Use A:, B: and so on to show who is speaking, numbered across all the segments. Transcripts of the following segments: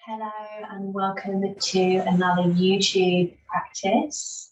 A: Hello and welcome to another YouTube practice.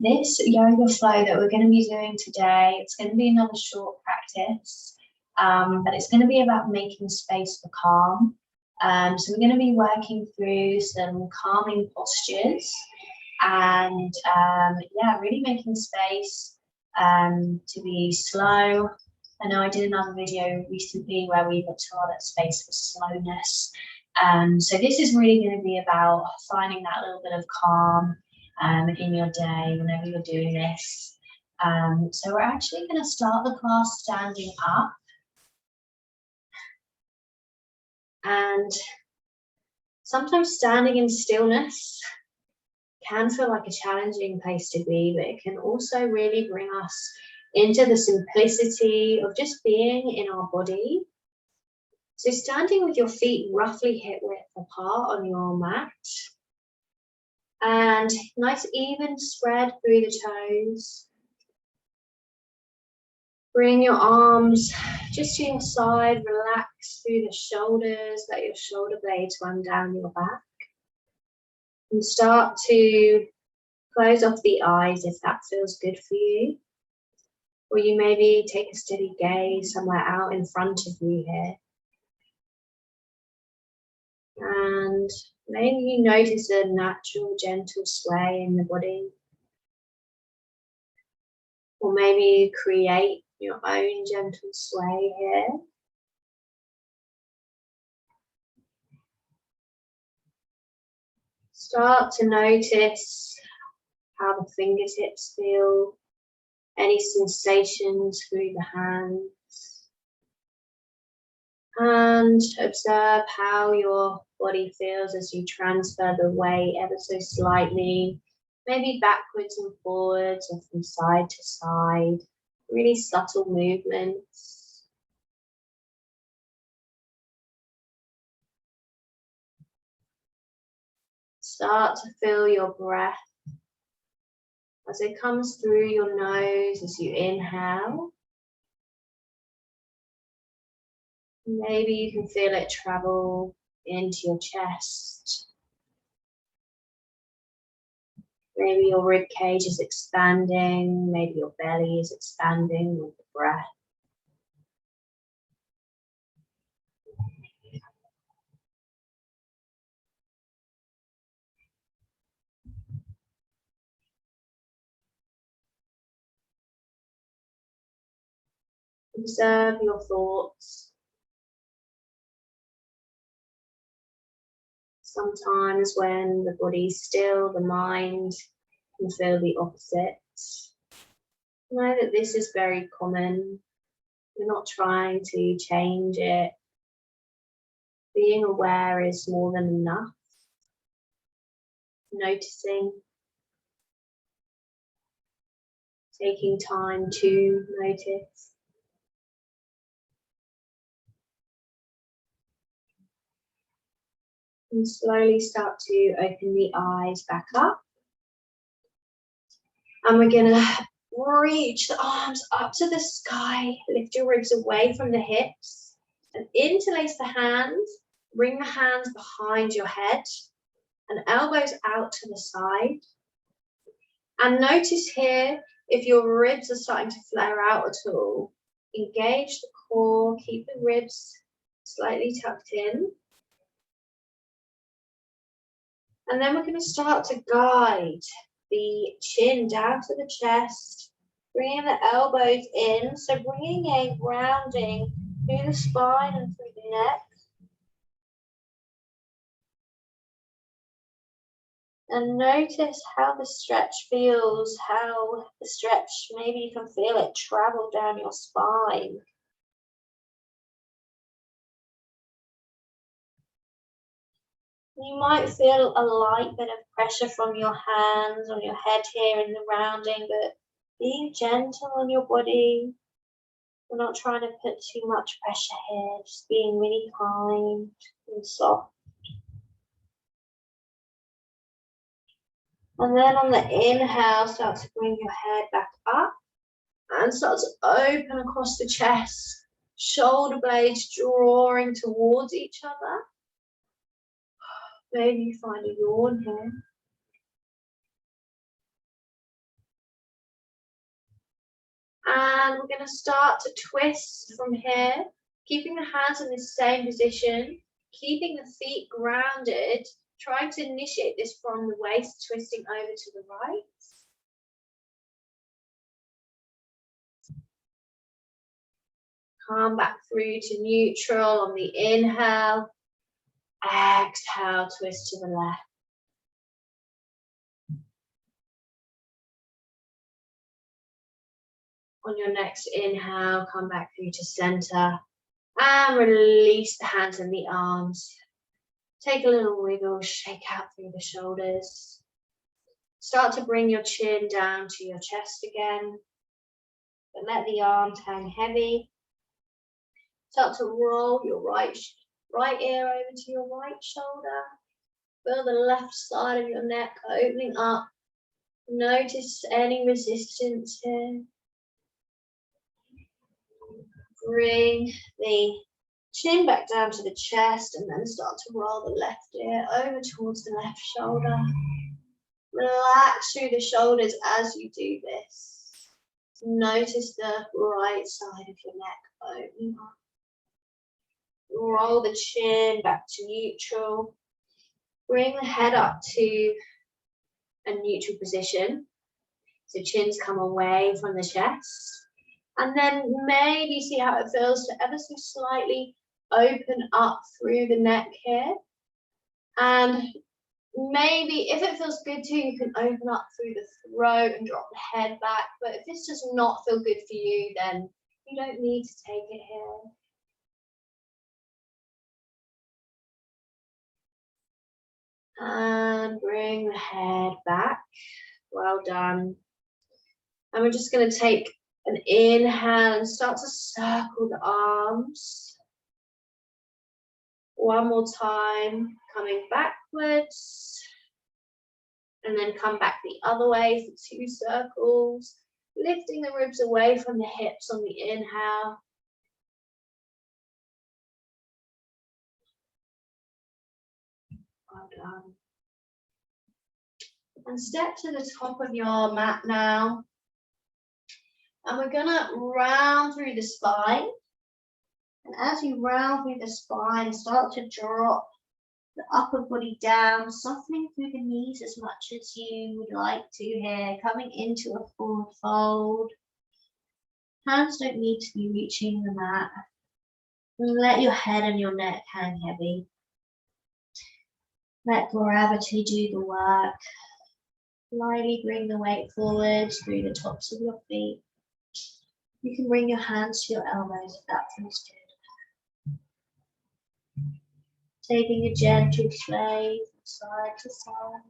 A: This yoga flow that we're going to be doing today, it's going to be another short practice, but it's going to be about making space for calm. So we're going to be working through some calming postures and really making space to be slow. I know I did another video recently where we got to all that space for slowness. So this is really going to be about finding that little bit of calm in your day whenever you're doing this. So we're actually going to start the class standing up. And sometimes standing in stillness can feel like a challenging place to be, but it can also really bring us into the simplicity of just being in our body. So standing with your feet roughly hip width apart on your mat, and nice even spread through the toes. Bring your arms just to your side, relax through the shoulders, let your shoulder blades run down your back. And start to close off the eyes if that feels good for you. Or you maybe take a steady gaze somewhere out in front of you here. And maybe you notice a natural, gentle sway in the body. Or maybe you create your own gentle sway here. Start to notice how the fingertips feel, any sensations through the hands. And observe how your body feels as you transfer the weight ever so slightly, maybe backwards and forwards or from side to side, really subtle movements. Start to feel your breath as it comes through your nose as you inhale. Maybe you can feel it travel into your chest. Maybe your rib cage is expanding, maybe your belly is expanding with the breath. Observe your thoughts. Sometimes when the body's still, the mind can feel the opposite. Know that this is very common. We're not trying to change it. Being aware is more than enough. Noticing. Taking time to notice. And slowly start to open the eyes back up. And we're going to reach the arms up to the sky. Lift your ribs away from the hips. And interlace the hands. Bring the hands behind your head. And elbows out to the side. And notice here if your ribs are starting to flare out at all. Engage the core. Keep the ribs slightly tucked in. And then we're going to start to guide the chin down to the chest, bringing the elbows in. So bringing a grounding through the spine and through the neck. And notice how the stretch feels, how the stretch, maybe you can feel it travel down your spine. You might feel a light bit of pressure from your hands on your head here in the rounding, but being gentle on your body. We're not trying to put too much pressure here, just being really kind and soft. And then on the inhale, start to bring your head back up and start to open across the chest, shoulder blades drawing towards each other. Maybe you find a yawn here. And we're going to start to twist from here, keeping the hands in the same position, keeping the feet grounded, trying to initiate this from the waist, twisting over to the right. Come back through to neutral on the inhale. Exhale, twist to the left. On your next inhale, come back through to center and release the hands and the arms. Take a little wiggle, shake out through the shoulders. Start to bring your chin down to your chest again, but let the arms hang heavy. Start to roll your right ear over to your right shoulder. Feel the left side of your neck opening up. Notice any resistance here. Bring the chin back down to the chest and then start to roll the left ear over towards the left shoulder. Relax through the shoulders as you do this. Notice the right side of your neck opening up. Roll the chin back to neutral. Bring the head up to a neutral position. So chins come away from the chest. And then maybe see how it feels to ever so slightly open up through the neck here. And maybe if it feels good to you, you can open up through the throat and drop the head back. But if this does not feel good for you, then you don't need to take it here. And bring the head back. Well done. And we're just going to take an inhale and start to circle the arms. One more time, coming backwards. And then come back the other way for 2 circles. Lifting the ribs away from the hips on the inhale. Well done. And step to the top of your mat now. And we're gonna round through the spine. And as you round through the spine, start to drop the upper body down, softening through the knees as much as you would like to here, coming into a forward fold. Hands don't need to be reaching the mat. And let your head and your neck hang heavy. Let gravity do the work. Lightly bring the weight forward through the tops of your feet. You can bring your hands to your elbows if that feels good. Taking a gentle sway from side to side.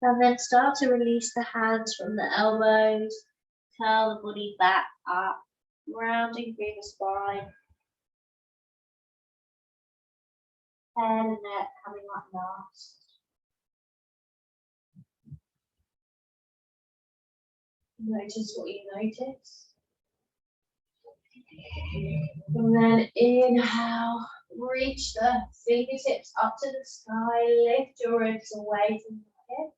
A: And then start to release the hands from the elbows, curl the body back up, rounding through the spine. Head and neck coming up last. Notice what you notice. And then inhale, reach the fingertips up to the sky, lift your ribs away from the hips.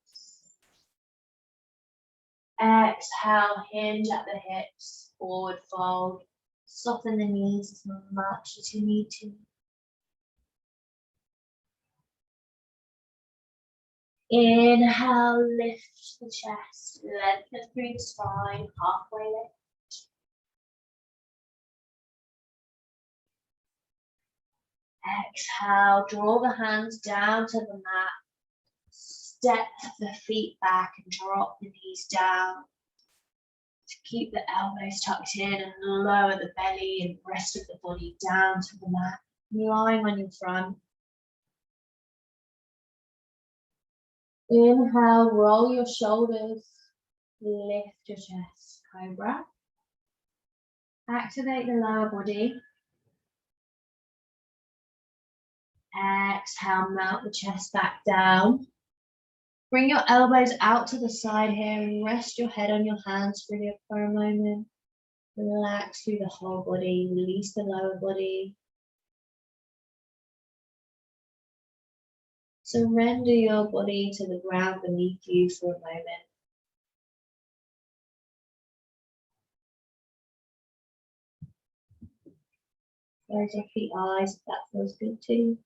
A: Exhale, hinge at the hips, forward fold. Soften the knees as much as you need to. Inhale, lift the chest, lengthen through the spine, halfway lift. Exhale, draw the hands down to the mat. Step the feet back and drop the knees down. To keep the elbows tucked in and lower the belly and the rest of the body down to the mat. Lying on your front. Inhale, roll your shoulders, lift your chest, cobra. Activate the lower body. Exhale, melt the chest back down. Bring your elbows out to the side here and rest your head on your hands for a moment. Relax through the whole body, release the lower body. Surrender your body to the ground beneath you for a moment. Close off the eyes if that feels good too.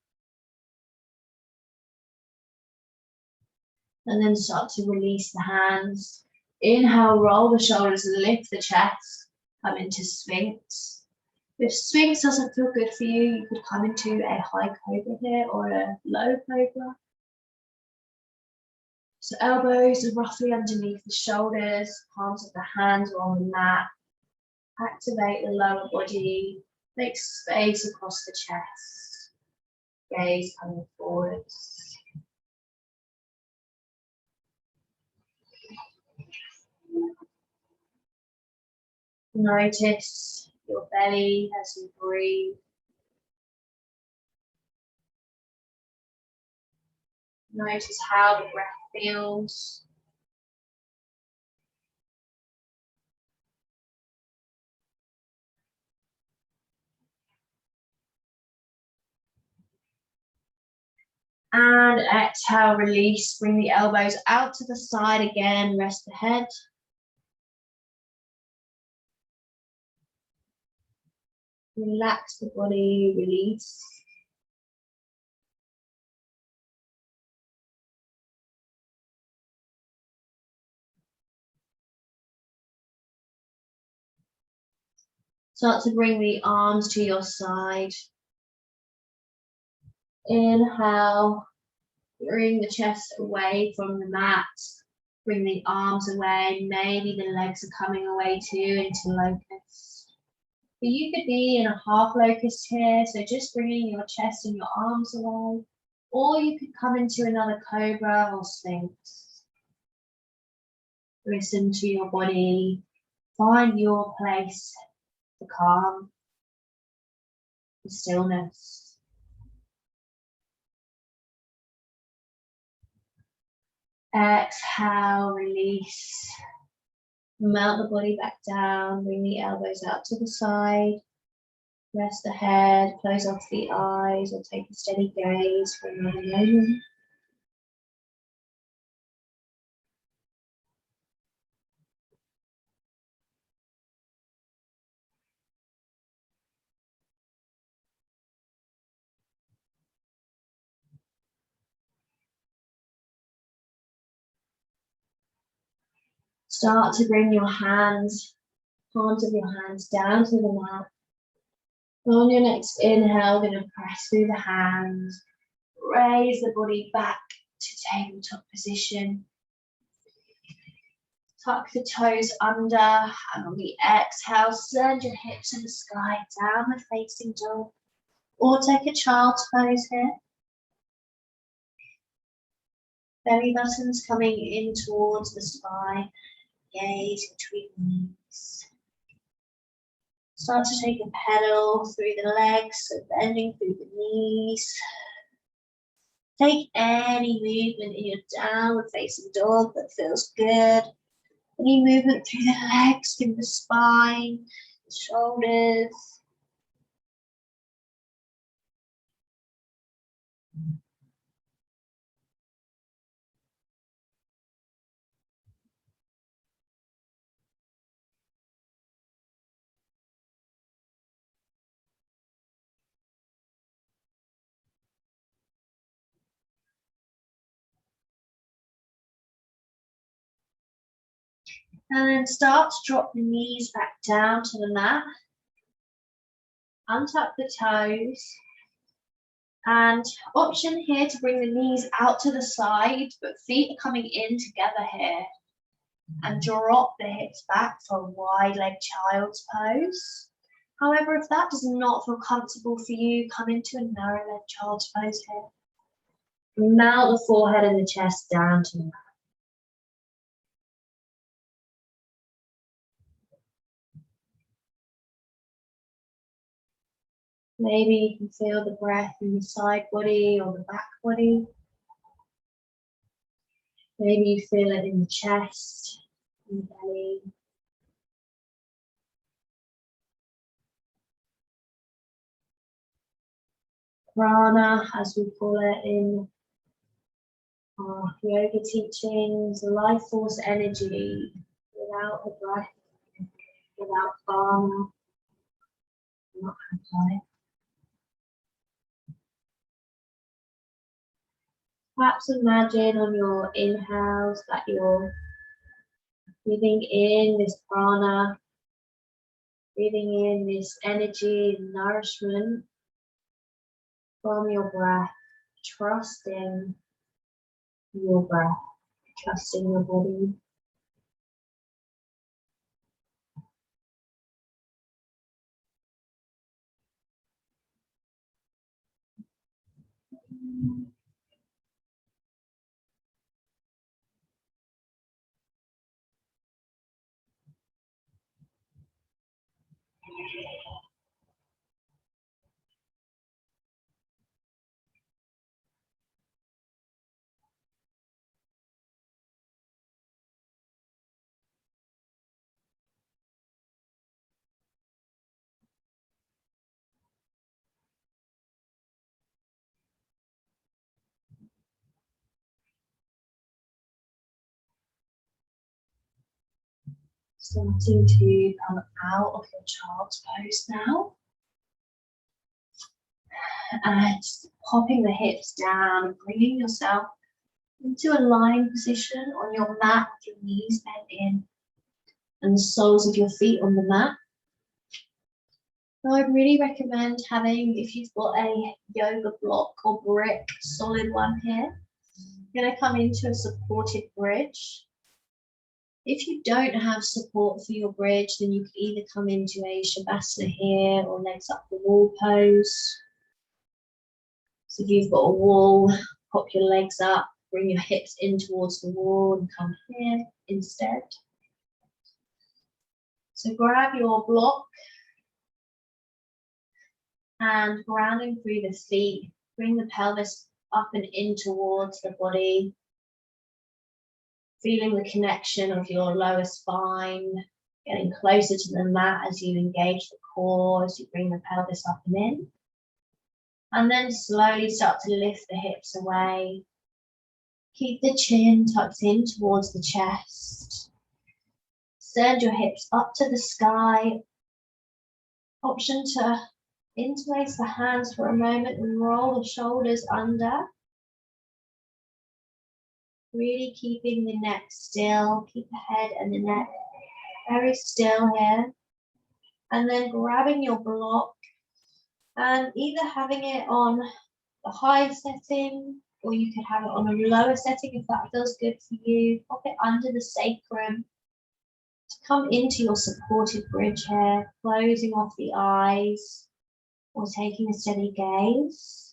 A: And then start to release the hands. Inhale, roll the shoulders, lift the chest, come into Sphinx. If Sphinx doesn't feel good for you, you could come into a high cobra here or a low cobra. So elbows are roughly underneath the shoulders, palms of the hands are on the mat. Activate the lower body, make space across the chest. Gaze coming forwards. Notice your belly as you breathe. Notice how the breath feels. And exhale, release. Bring the elbows out to the side again. Rest the head. Relax the body, release. Start to bring the arms to your side. Inhale, bring the chest away from the mat. Bring the arms away. Maybe the legs are coming away too into locust. But you could be in a half locust here, so just bringing your chest and your arms away. Or you could come into another cobra or sphinx. Listen to your body. Find your place, the calm, the stillness. Exhale, release. Melt the body back down, bring the elbows out to the side. Rest the head, close off the eyes, or take a steady gaze for another moment. Start to bring your hands, palms of your hands down to the mat. On your next inhale, we're going to press through the hands. Raise the body back to tabletop position. Tuck the toes under, and on the exhale, send your hips to the sky, downward facing dog. Or take a child's pose here. Belly buttons coming in towards the spine. Gaze between the knees. Start to take a pedal through the legs, so bending through the knees. Take any movement in your downward facing dog that feels good. Any movement through the legs, through the spine, the shoulders. And then start to drop the knees back down to the mat. Untuck the toes. And option here to bring the knees out to the side, but feet are coming in together here. And drop the hips back for a wide leg child's pose. However, if that does not feel comfortable for you, come into a narrow leg child's pose here. Melt the forehead and the chest down to the mat. Maybe you can feel the breath in the side body or the back body. Maybe you feel it in the chest, in the belly. Prana, as we call it in our yoga teachings, life force energy. Without the breath, without prana, not happening. Perhaps imagine on your inhales that you're breathing in this prana, breathing in this energy and nourishment from your breath, trusting your breath, trusting your body. Starting to come out of your child's pose now. And popping the hips down and bringing yourself into a lying position on your mat with your knees bent in and the soles of your feet on the mat. Now I'd really recommend having, if you've got a yoga block or brick, solid one here, you're going to come into a supported bridge. If you don't have support for your bridge, then you can either come into a Shavasana here or legs up the wall pose. So if you've got a wall, pop your legs up, bring your hips in towards the wall and come here instead. So grab your block and grounding through the feet, bring the pelvis up and in towards the body, feeling the connection of your lower spine, getting closer to the mat as you engage the core, as you bring the pelvis up and in. And then slowly start to lift the hips away. Keep the chin tucked in towards the chest. Send your hips up to the sky. Option to interlace the hands for a moment and roll the shoulders under. Really keeping the neck still. Keep the head and the neck very still here. And then grabbing your block and either having it on the high setting or you could have it on a lower setting if that feels good for you. Pop it under the sacrum to come into your supported bridge here, closing off the eyes or taking a steady gaze.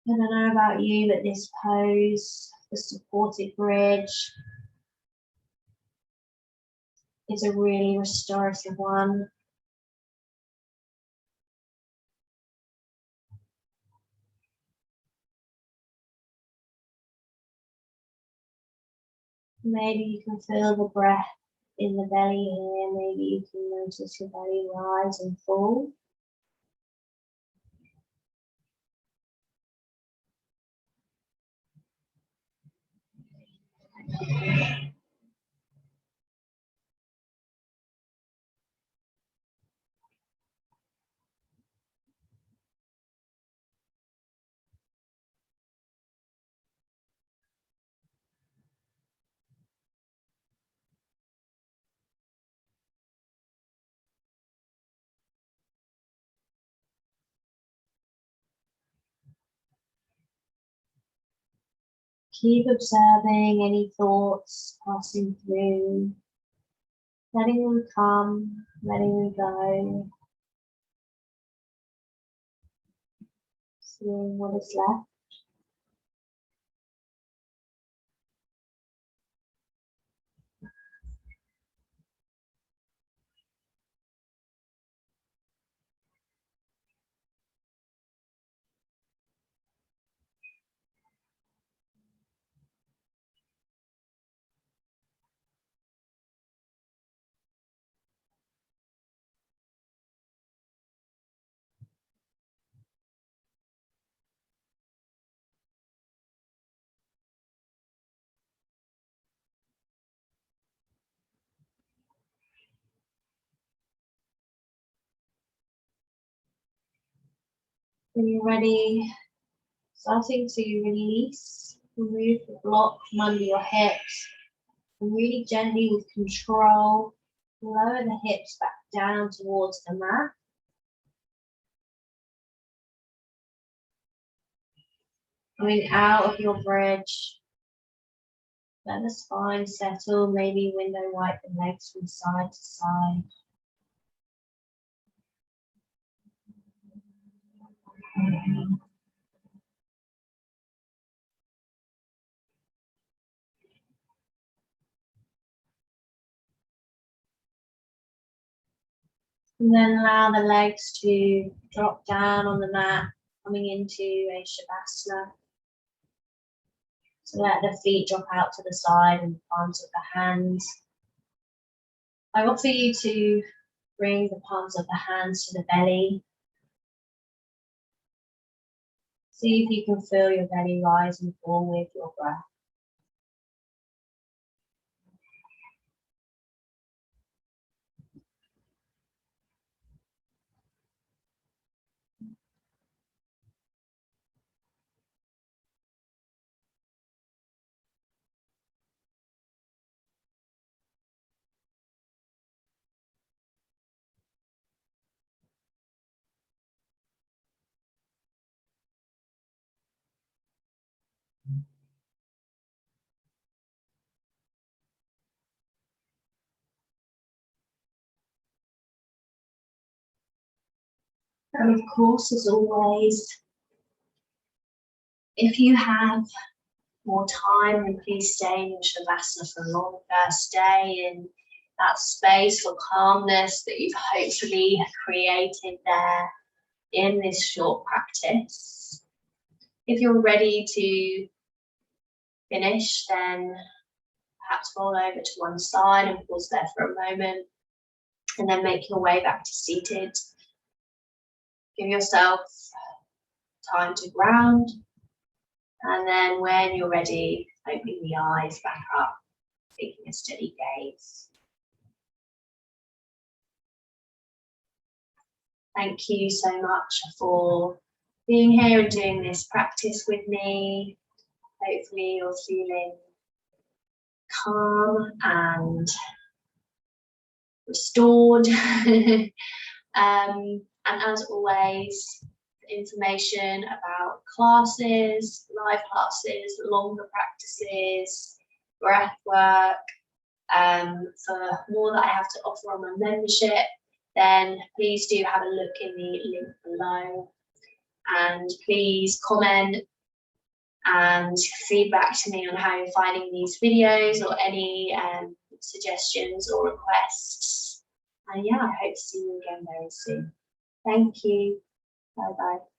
A: I don't know about you, but this pose, the supported bridge, is a really restorative one. Maybe you can feel the breath in the belly here. Maybe you can notice your belly rise and fall. Keep observing any thoughts passing through. letting them come, letting them go, seeing what is left. When you're ready, starting to release, remove the block from under your hips, and really gently with control, lower the hips back down towards the mat. Coming out of your bridge, let the spine settle, maybe window wipe the legs from side to side. And then allow the legs to drop down on the mat, coming into a Shavasana. So let the feet drop out to the side and the palms of the hands. I offer you to bring the palms of the hands to the belly. See if you can feel your belly rise and fall with your breath. And of course, as always, if you have more time, then please stay in Shavasana for longer. Stay in that space for calmness that you've hopefully created there in this short practice. If you're ready to finish, then perhaps roll over to one side and pause there for a moment, and then make your way back to seated. Give yourself time to ground, and then when you're ready, opening the eyes back up, taking a steady gaze. Thank you so much for being here and doing this practice with me. Hopefully you're feeling calm and restored. And as always, information about classes, live classes, longer practices, breath work, for more that I have to offer on my membership, then please do have a look in the link below. And please comment and feedback to me on how you're finding these videos, or any suggestions or requests. And yeah, I hope to see you again very soon. Thank you. Bye bye.